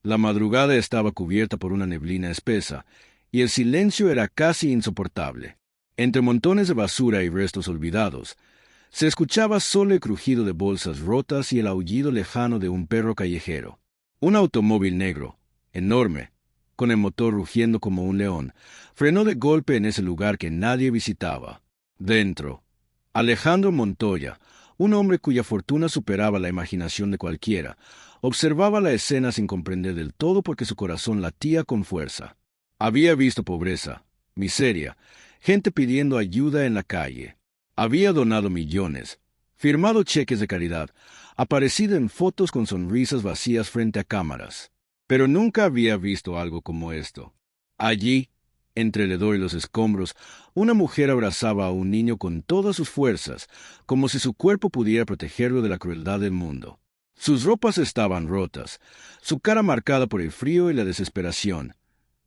La madrugada estaba cubierta por una neblina espesa, y el silencio era casi insoportable. Entre montones de basura y restos olvidados, se escuchaba solo el crujido de bolsas rotas y el aullido lejano de un perro callejero. Un automóvil negro, enorme, con el motor rugiendo como un león, frenó de golpe en ese lugar que nadie visitaba. Dentro, Alejandro Montoya, un hombre cuya fortuna superaba la imaginación de cualquiera, observaba la escena sin comprender del todo porque su corazón latía con fuerza. Había visto pobreza, miseria, gente pidiendo ayuda en la calle. Había donado millones, firmado cheques de caridad, aparecido en fotos con sonrisas vacías frente a cámaras. Pero nunca había visto algo como esto. Allí, entre el hedor y los escombros, una mujer abrazaba a un niño con todas sus fuerzas, como si su cuerpo pudiera protegerlo de la crueldad del mundo. Sus ropas estaban rotas, su cara marcada por el frío y la desesperación,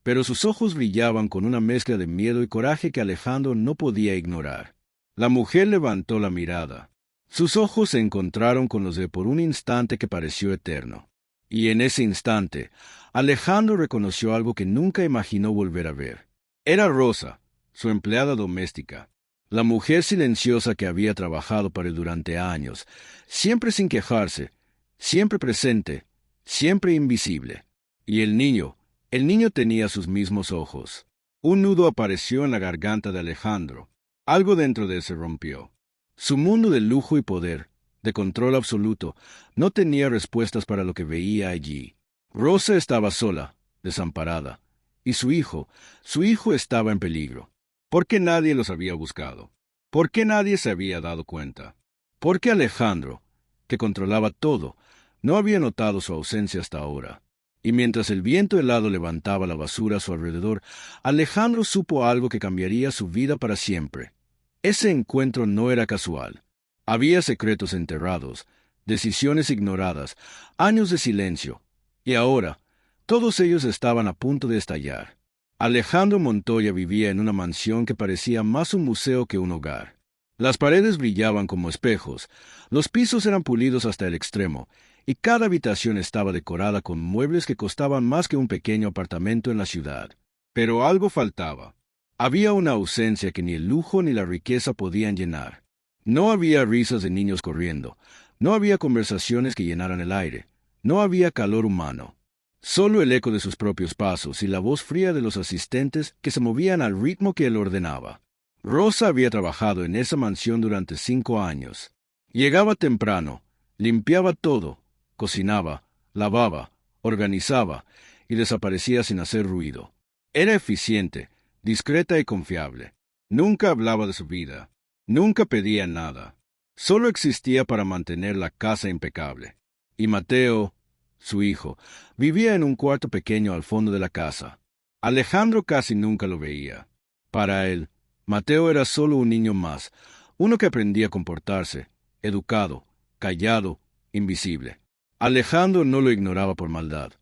pero sus ojos brillaban con una mezcla de miedo y coraje que Alejandro no podía ignorar. La mujer levantó la mirada. Sus ojos se encontraron con los de por un instante que pareció eterno. Y en ese instante, Alejandro reconoció algo que nunca imaginó volver a ver. Era Rosa, su empleada doméstica, la mujer silenciosa que había trabajado para él durante años, siempre sin quejarse, siempre presente, siempre invisible. Y el niño tenía sus mismos ojos. Un nudo apareció en la garganta de Alejandro. Algo dentro de él se rompió. Su mundo de lujo y poder, de control absoluto, no tenía respuestas para lo que veía allí. Rosa estaba sola, desamparada, y su hijo estaba en peligro. ¿Por qué nadie los había buscado? ¿Por qué nadie se había dado cuenta? ¿Por qué Alejandro, que controlaba todo, no había notado su ausencia hasta ahora? Y mientras el viento helado levantaba la basura a su alrededor, Alejandro supo algo que cambiaría su vida para siempre. Ese encuentro no era casual. Había secretos enterrados, decisiones ignoradas, años de silencio, y ahora, todos ellos estaban a punto de estallar. Alejandro Montoya vivía en una mansión que parecía más un museo que un hogar. Las paredes brillaban como espejos, los pisos eran pulidos hasta el extremo, y cada habitación estaba decorada con muebles que costaban más que un pequeño apartamento en la ciudad. Pero algo faltaba. Había una ausencia que ni el lujo ni la riqueza podían llenar. No había risas de niños corriendo, no había conversaciones que llenaran el aire, no había calor humano. Solo el eco de sus propios pasos y la voz fría de los asistentes que se movían al ritmo que él ordenaba. Rosa había trabajado en esa mansión durante 5 años. Llegaba temprano, limpiaba todo, cocinaba, lavaba, organizaba y desaparecía sin hacer ruido. Era eficiente, discreta y confiable. Nunca hablaba de su vida. Nunca pedía nada. Solo existía para mantener la casa impecable. Y Mateo, su hijo, vivía en un cuarto pequeño al fondo de la casa. Alejandro casi nunca lo veía. Para él, Mateo era solo un niño más, uno que aprendía a comportarse, educado, callado, invisible. Alejandro no lo ignoraba por maldad.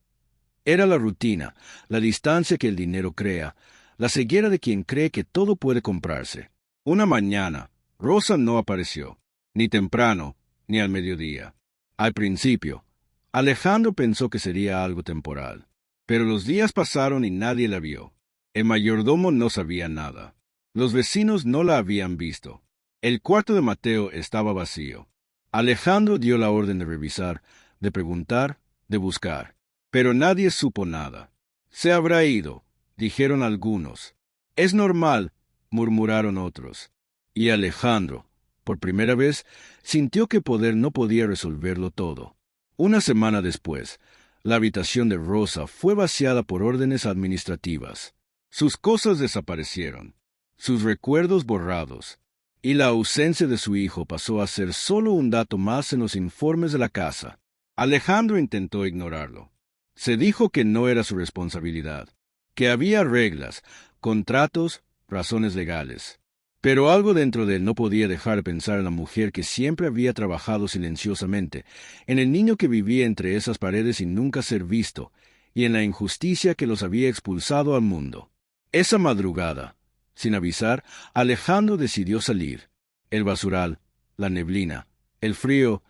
Era la rutina, la distancia que el dinero crea, la ceguera de quien cree que todo puede comprarse. Una mañana, Rosa no apareció, ni temprano, ni al mediodía. Al principio, Alejandro pensó que sería algo temporal, pero los días pasaron y nadie la vio. El mayordomo no sabía nada. Los vecinos no la habían visto. El cuarto de Mateo estaba vacío. Alejandro dio la orden de revisar, de preguntar, de buscar, pero nadie supo nada. Se habrá ido, dijeron algunos. Es normal, murmuraron otros. Y Alejandro, por primera vez, sintió que poder no podía resolverlo todo. Una semana después, la habitación de Rosa fue vaciada por órdenes administrativas. Sus cosas desaparecieron, sus recuerdos borrados, y la ausencia de su hijo pasó a ser solo un dato más en los informes de la casa. Alejandro intentó ignorarlo. Se dijo que no era su responsabilidad, que había reglas, contratos, razones legales. Pero algo dentro de él no podía dejar de pensar en la mujer que siempre había trabajado silenciosamente, en el niño que vivía entre esas paredes sin nunca ser visto, y en la injusticia que los había expulsado al mundo. Esa madrugada, sin avisar, Alejandro decidió salir. El basural, la neblina, el frío,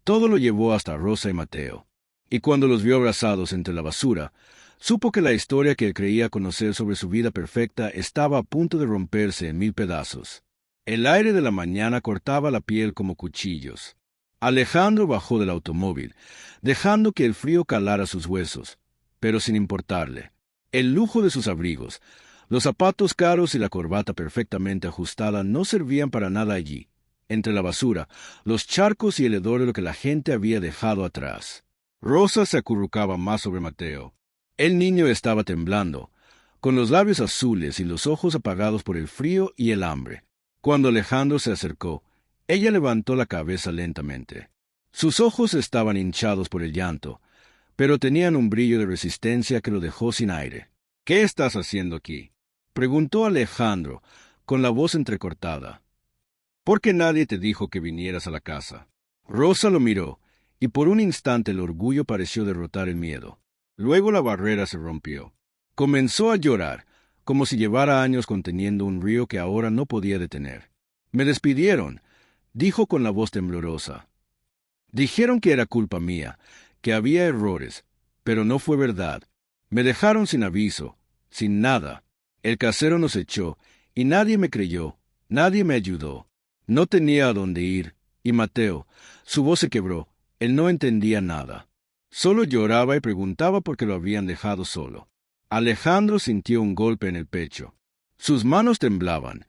todo lo llevó hasta Rosa y Mateo. y cuando los vio abrazados entre la basura, supo que la historia que él creía conocer sobre su vida perfecta estaba a punto de romperse en 1000 pedazos. El aire de la mañana cortaba la piel como cuchillos. Alejandro bajó del automóvil, dejando que el frío calara sus huesos, pero sin importarle. El lujo de sus abrigos, los zapatos caros y la corbata perfectamente ajustada no servían para nada allí, entre la basura, los charcos y el hedor de lo que la gente había dejado atrás. Rosa se acurrucaba más sobre Mateo. El niño estaba temblando, con los labios azules y los ojos apagados por el frío y el hambre. Cuando Alejandro se acercó, ella levantó la cabeza lentamente. Sus ojos estaban hinchados por el llanto, pero tenían un brillo de resistencia que lo dejó sin aire. «¿Qué estás haciendo aquí?», preguntó Alejandro, con la voz entrecortada. «¿Por qué nadie te dijo que vinieras a la casa?». Rosa lo miró, y por un instante el orgullo pareció derrotar el miedo. Luego la barrera se rompió. Comenzó a llorar, como si llevara años conteniendo un río que ahora no podía detener. «Me despidieron», dijo con la voz temblorosa. «Dijeron que era culpa mía, que había errores, pero no fue verdad. Me dejaron sin aviso, sin nada. El casero nos echó, y nadie me creyó, nadie me ayudó. No tenía a dónde ir, y Mateo, su voz se quebró, él no entendía nada. Solo lloraba y preguntaba por qué lo habían dejado solo». Alejandro sintió un golpe en el pecho. Sus manos temblaban,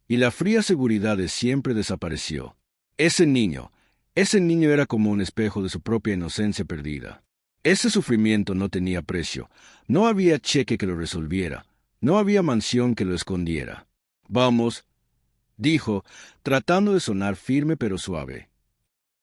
y la fría seguridad de siempre desapareció. Ese niño era como un espejo de su propia inocencia perdida. Ese sufrimiento no tenía precio, no había cheque que lo resolviera, no había mansión que lo escondiera. «Vamos», dijo, tratando de sonar firme pero suave.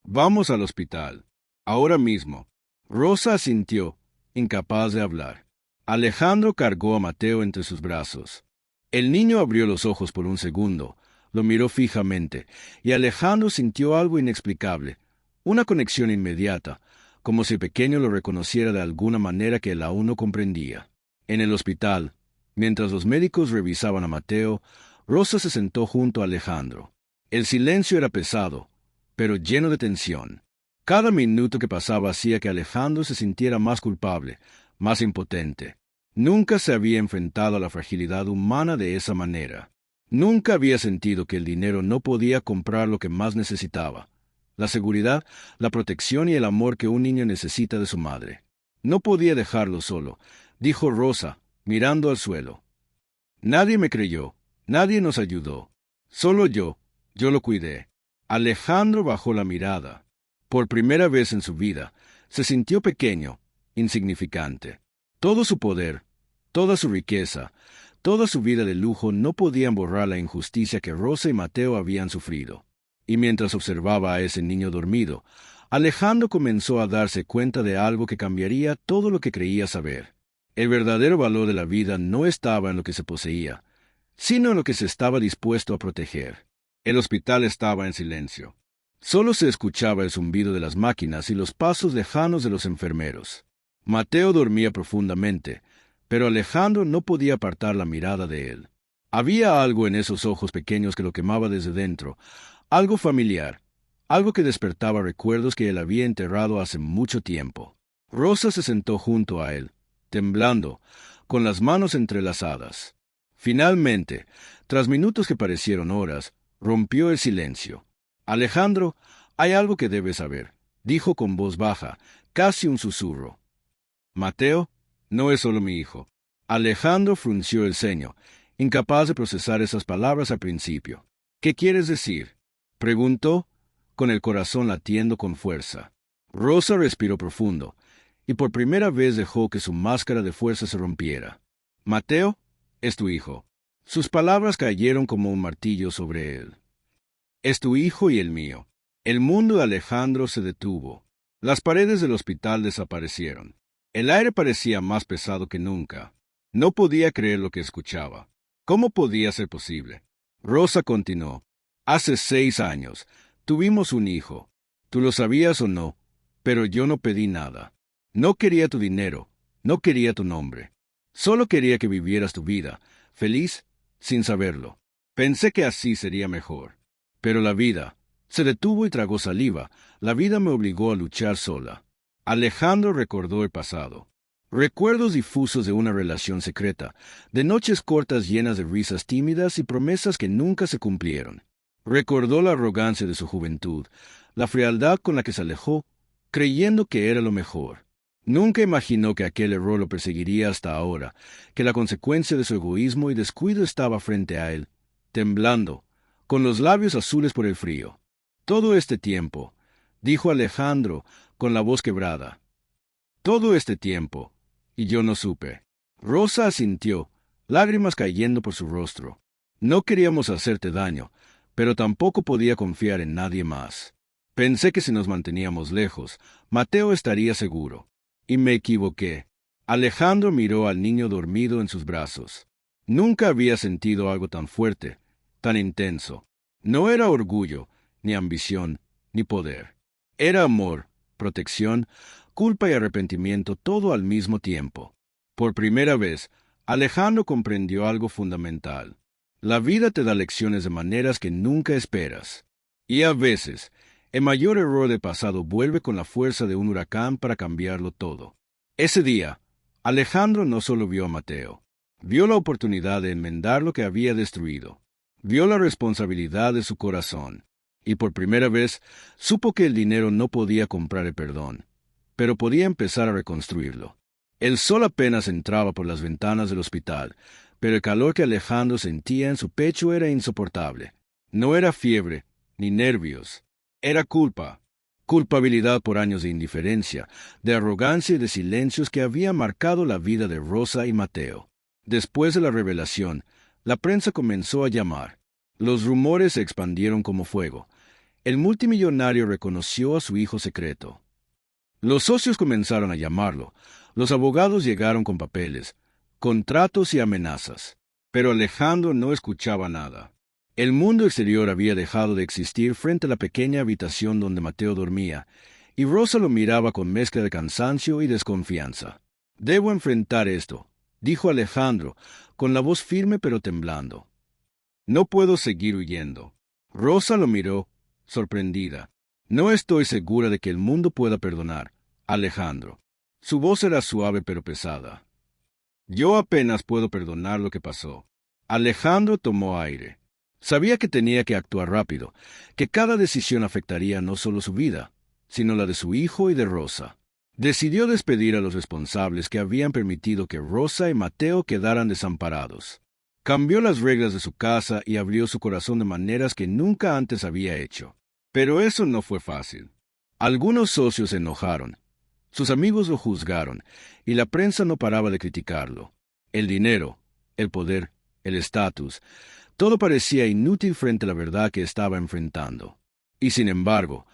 «Vamos al hospital, ahora mismo». Rosa asintió, incapaz de hablar. Alejandro cargó a Mateo entre sus brazos. El niño abrió los ojos por un segundo, lo miró fijamente, y Alejandro sintió algo inexplicable, una conexión inmediata, como si el pequeño lo reconociera de alguna manera que él aún no comprendía. En el hospital, mientras los médicos revisaban a Mateo, Rosa se sentó junto a Alejandro. El silencio era pesado, pero lleno de tensión. Cada minuto que pasaba hacía que Alejandro se sintiera más culpable, más impotente. Nunca se había enfrentado a la fragilidad humana de esa manera. Nunca había sentido que el dinero no podía comprar lo que más necesitaba: la seguridad, la protección y el amor que un niño necesita de su madre. «No podía dejarlo solo», dijo Rosa, mirando al suelo. «Nadie me creyó, nadie nos ayudó. Solo yo lo cuidé». Alejandro bajó la mirada. Por primera vez en su vida, se sintió pequeño, insignificante. Todo su poder, toda su riqueza, toda su vida de lujo no podían borrar la injusticia que Rosa y Mateo habían sufrido. Y mientras observaba a ese niño dormido, Alejandro comenzó a darse cuenta de algo que cambiaría todo lo que creía saber. El verdadero valor de la vida no estaba en lo que se poseía, sino en lo que se estaba dispuesto a proteger. El hospital estaba en silencio. Solo se escuchaba el zumbido de las máquinas y los pasos lejanos de los enfermeros. Mateo dormía profundamente, pero Alejandro no podía apartar la mirada de él. Había algo en esos ojos pequeños que lo quemaba desde dentro, algo familiar, algo que despertaba recuerdos que él había enterrado hace mucho tiempo. Rosa se sentó junto a él, temblando, con las manos entrelazadas. Finalmente, tras minutos que parecieron horas, rompió el silencio. «Alejandro, hay algo que debes saber», dijo con voz baja, casi un susurro. «Mateo no es solo mi hijo». Alejandro frunció el ceño, incapaz de procesar esas palabras al principio. «¿Qué quieres decir?», preguntó, con el corazón latiendo con fuerza. Rosa respiró profundo, y por primera vez dejó que su máscara de fuerza se rompiera. «Mateo es tu hijo». Sus palabras cayeron como un martillo sobre él. «Es tu hijo y el mío». El mundo de Alejandro se detuvo. Las paredes del hospital desaparecieron. El aire parecía más pesado que nunca. No podía creer lo que escuchaba. ¿Cómo podía ser posible? Rosa continuó. «Hace 6 años, tuvimos un hijo. Tú lo sabías o no, pero yo no pedí nada. No quería tu dinero, no quería tu nombre. Solo quería que vivieras tu vida, feliz, sin saberlo. Pensé que así sería mejor. Pero la vida se detuvo y tragó saliva. La vida me obligó a luchar sola. Alejandro recordó el pasado. Recuerdos difusos de una relación secreta, de noches cortas llenas de risas tímidas y promesas que nunca se cumplieron. Recordó la arrogancia de su juventud, la frialdad con la que se alejó, creyendo que era lo mejor. Nunca imaginó que aquel error lo perseguiría hasta ahora, que la consecuencia de su egoísmo y descuido estaba frente a él, temblando, con los labios azules por el frío. Todo este tiempo, dijo Alejandro con la voz quebrada. Todo este tiempo, y yo no supe. Rosa asintió, lágrimas cayendo por su rostro. No queríamos hacerte daño, pero tampoco podía confiar en nadie más. Pensé que si nos manteníamos lejos, Mateo estaría seguro. Y me equivoqué. Alejandro miró al niño dormido en sus brazos. Nunca había sentido algo tan fuerte, tan intenso. No era orgullo, ni ambición, ni poder. Era amor, protección, culpa y arrepentimiento todo al mismo tiempo. Por primera vez, Alejandro comprendió algo fundamental. La vida te da lecciones de maneras que nunca esperas. Y a veces, el mayor error del pasado vuelve con la fuerza de un huracán para cambiarlo todo. Ese día, Alejandro no solo vio a Mateo, vio la oportunidad de enmendar lo que había destruido. Vio la responsabilidad de su corazón. Y por primera vez, supo que el dinero no podía comprar el perdón, pero podía empezar a reconstruirlo. El sol apenas entraba por las ventanas del hospital, pero el calor que Alejandro sentía en su pecho era insoportable. No era fiebre, ni nervios. Era culpa. Culpabilidad por años de indiferencia, de arrogancia y de silencios que había marcado la vida de Rosa y Mateo. Después de la revelación, la prensa comenzó a llamar. Los rumores se expandieron como fuego. El multimillonario reconoció a su hijo secreto. Los socios comenzaron a llamarlo. Los abogados llegaron con papeles, contratos y amenazas. Pero Alejandro no escuchaba nada. El mundo exterior había dejado de existir frente a la pequeña habitación donde Mateo dormía, y Rosa lo miraba con mezcla de cansancio y desconfianza. «Debo enfrentar esto», dijo Alejandro, con la voz firme pero temblando. «No puedo seguir huyendo». Rosa lo miró, sorprendida. «No estoy segura de que el mundo pueda perdonar, Alejandro». Su voz era suave pero pesada. «Yo apenas puedo perdonar lo que pasó». Alejandro tomó aire. Sabía que tenía que actuar rápido, que cada decisión afectaría no solo su vida, sino la de su hijo y de Rosa. Decidió despedir a los responsables que habían permitido que Rosa y Mateo quedaran desamparados. Cambió las reglas de su casa y abrió su corazón de maneras que nunca antes había hecho. Pero eso no fue fácil. Algunos socios se enojaron. Sus amigos lo juzgaron, y la prensa no paraba de criticarlo. El dinero, el poder, el estatus, todo parecía inútil frente a la verdad que estaba enfrentando. Y sin embargo,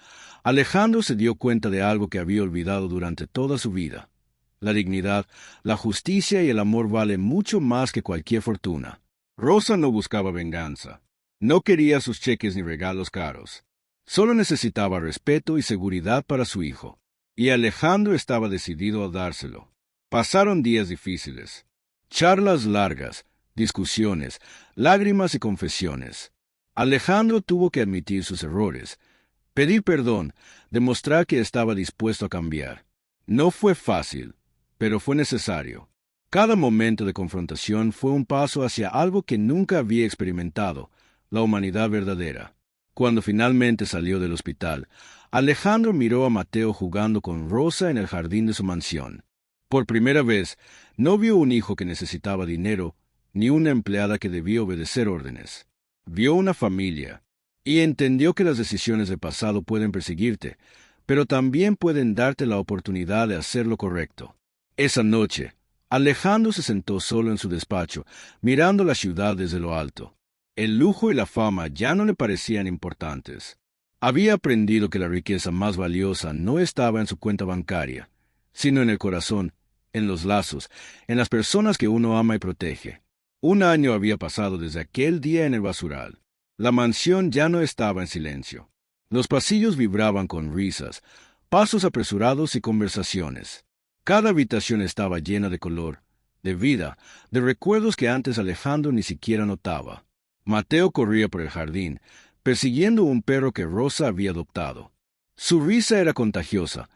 Alejandro se dio cuenta de algo que había olvidado durante toda su vida. La dignidad, la justicia y el amor valen mucho más que cualquier fortuna. Rosa no buscaba venganza. No quería sus cheques ni regalos caros. Solo necesitaba respeto y seguridad para su hijo. Y Alejandro estaba decidido a dárselo. Pasaron días difíciles. Charlas largas, discusiones, lágrimas y confesiones. Alejandro tuvo que admitir sus errores, pedir perdón, demostrar que estaba dispuesto a cambiar. No fue fácil, pero fue necesario. Cada momento de confrontación fue un paso hacia algo que nunca había experimentado, la humanidad verdadera. Cuando finalmente salió del hospital, Alejandro miró a Mateo jugando con Rosa en el jardín de su mansión. Por primera vez, no vio un hijo que necesitaba dinero, ni una empleada que debía obedecer órdenes. Vio una familia, y entendió que las decisiones del pasado pueden perseguirte, pero también pueden darte la oportunidad de hacer lo correcto. Esa noche, Alejandro se sentó solo en su despacho, mirando la ciudad desde lo alto. El lujo y la fama ya no le parecían importantes. Había aprendido que la riqueza más valiosa no estaba en su cuenta bancaria, sino en el corazón, en los lazos, en las personas que uno ama y protege. Un año había pasado desde aquel día en el basural. La mansión ya no estaba en silencio. Los pasillos vibraban con risas, pasos apresurados y conversaciones. Cada habitación estaba llena de color, de vida, de recuerdos que antes Alejandro ni siquiera notaba. Mateo corría por el jardín, persiguiendo un perro que Rosa había adoptado. Su risa era contagiosa,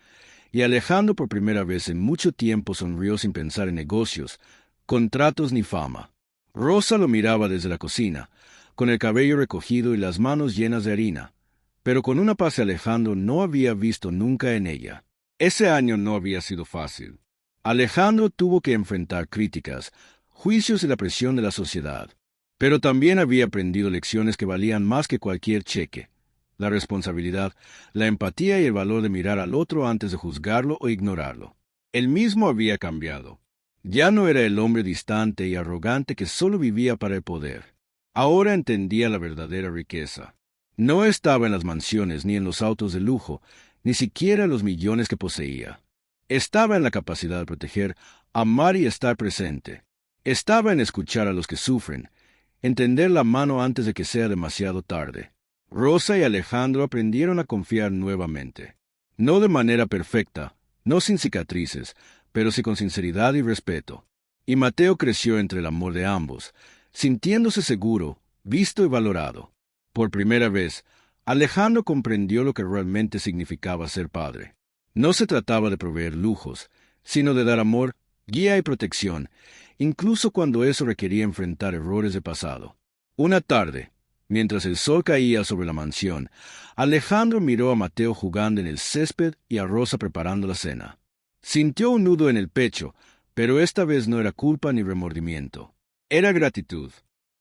y Alejandro por primera vez en mucho tiempo sonrió sin pensar en negocios, contratos ni fama. Rosa lo miraba desde la cocina, con el cabello recogido y las manos llenas de harina, pero con una paz que Alejandro no había visto nunca en ella. Ese año no había sido fácil. Alejandro tuvo que enfrentar críticas, juicios y la presión de la sociedad, pero también había aprendido lecciones que valían más que cualquier cheque: la responsabilidad, la empatía y el valor de mirar al otro antes de juzgarlo o ignorarlo. Él mismo había cambiado. Ya no era el hombre distante y arrogante que solo vivía para el poder. Ahora entendía la verdadera riqueza. No estaba en las mansiones ni en los autos de lujo, ni siquiera en los millones que poseía. Estaba en la capacidad de proteger, amar y estar presente. Estaba en escuchar a los que sufren, entender la mano antes de que sea demasiado tarde. Rosa y Alejandro aprendieron a confiar nuevamente. No de manera perfecta, no sin cicatrices, pero sí con sinceridad y respeto. Y Mateo creció entre el amor de ambos, sintiéndose seguro, visto y valorado. Por primera vez, Alejandro comprendió lo que realmente significaba ser padre. No se trataba de proveer lujos, sino de dar amor, guía y protección, incluso cuando eso requería enfrentar errores de pasado. Una tarde, mientras el sol caía sobre la mansión, Alejandro miró a Mateo jugando en el césped y a Rosa preparando la cena. Sintió un nudo en el pecho, pero esta vez no era culpa ni remordimiento. Era gratitud.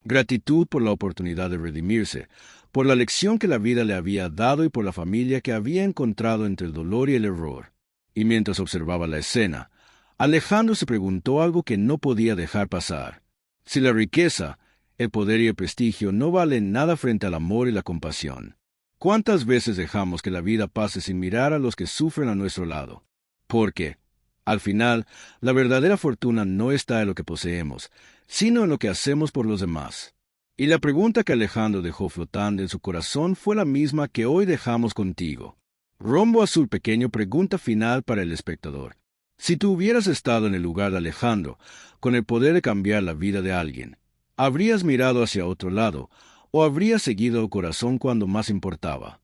Gratitud por la oportunidad de redimirse, por la lección que la vida le había dado y por la familia que había encontrado entre el dolor y el error. Y mientras observaba la escena, Alejandro se preguntó algo que no podía dejar pasar. Si la riqueza, el poder y el prestigio no valen nada frente al amor y la compasión, ¿cuántas veces dejamos que la vida pase sin mirar a los que sufren a nuestro lado? Porque, al final, la verdadera fortuna no está en lo que poseemos, sino en lo que hacemos por los demás. Y la pregunta que Alejandro dejó flotando en su corazón fue la misma que hoy dejamos contigo. Rombo Azul Pequeño, pregunta final para el espectador. Si tú hubieras estado en el lugar de Alejandro, con el poder de cambiar la vida de alguien, ¿habrías mirado hacia otro lado o habrías seguido el corazón cuando más importaba?